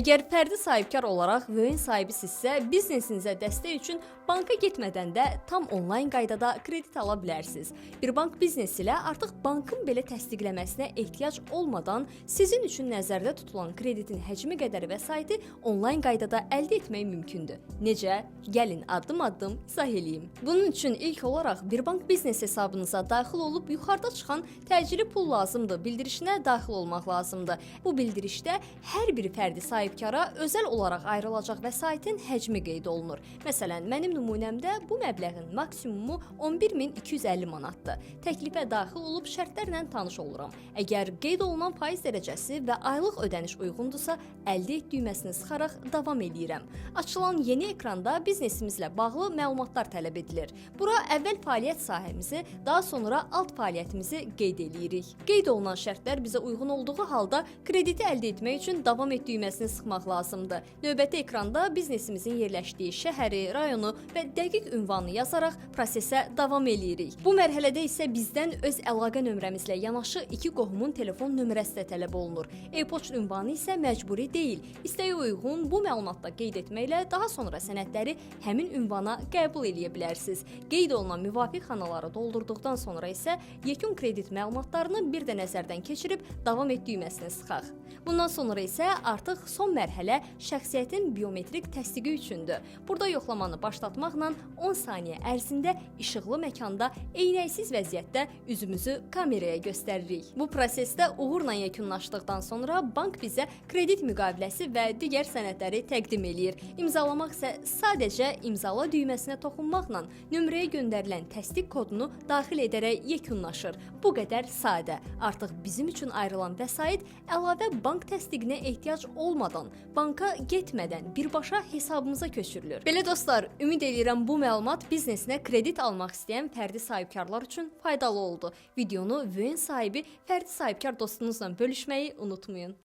Əgər fərdi sahibkar olaraq vəyin sahibisinizsə, biznesinizə dəstək üçün banka getmədən də tam onlayn qaydada kredit ala bilərsiniz. Bir bank biznes ilə artıq bankın belə təsdiqləməsinə ehtiyac olmadan sizin üçün nəzərdə tutulan kreditin həcmi qədər vəsaiti onlayn qaydada əldə etmək mümkündür. Necə? Gəlin addım-addım izah eləyim. Bunun üçün ilk olaraq bir bank biznes hesabınıza daxil olub yuxarıda çıxan təcili pul lazımdır bildirişinə daxil olmaq lazımdır. Bu bildirişdə hər bir fərdi sahibkara özəl olaraq ayrılacaq vəsaitin həcmi qeyd olunur. Məsələn, mənim nümunəmdə bu məbləğin maksimumu 11.250 manatdır. Təklifə daxil olub şərtlərlə tanış oluram. Əgər qeyd olunan faiz dərəcəsi və aylıq ödəniş uyğundursa, əldə et düyməsini sıxaraq davam edirəm. Açılan yeni ekranda biznesimizlə bağlı məlumatlar tələb edilir. Bura əvvəl fəaliyyət sahəmizi, daha sonra alt fəaliyyətimizi qeyd edirik. Qeyd olunan şərtlər bizə uyğun olduğu halda krediti əldə etmək üçün davam et düyməsini sıxmaq lazımdır. Növbəti ekranda biznesimizin yerləşdiyi şəhəri, rayonu və dəqiq ünvanı yazaraq prosesə davam edirik. Bu mərhələdə isə bizdən öz əlaqə nömrəmizlə yanaşı 2 qohumun telefon nömrəsi də tələb olunur. E-poçt ünvanı isə məcburi deyil. İstəyə uyğun bu məlumatda qeyd etməklə daha sonra sənədləri həmin ünvana qəbul edə bilərsiniz. Qeyd olunan müvafiq xanaları doldurduqdan sonra isə yekun kredit məlumatlarını bir də nəzərdən keçirib davam et düyməsini sıxaq. Bundan sonra isə artıq son mərhələ şəxsiyyətin biometrik təsdiqi üçündür. Burada yoxlamanı başlatmaqla 10 saniyə ərzində işıqlı məkanda eynəksiz vəziyyətdə üzümüzü kameraya göstəririk. Bu prosesdə uğurla yekunlaşdıqdan sonra bank bizə kredit müqaviləsi və digər sənədləri təqdim eləyir. İmzalamaq isə sadəcə imzala düyməsinə toxunmaqla nömrəyə göndərilən təsdiq kodunu daxil edərək yekunlaşır. Bu qədər sadə. Artıq bizim üçün ayrılan vəsait əlavə bank təsdiqinə ehtiyac olmadan, banka getmədən birbaşa hesabımıza köçürülür. Belə dostlar, ümid edirəm bu məlumat biznesinə kredit almaq istəyən fərdi sahibkarlar üçün faydalı oldu. Videonu vəyin sahibi fərdi sahibkar dostunuzla bölüşməyi unutmayın.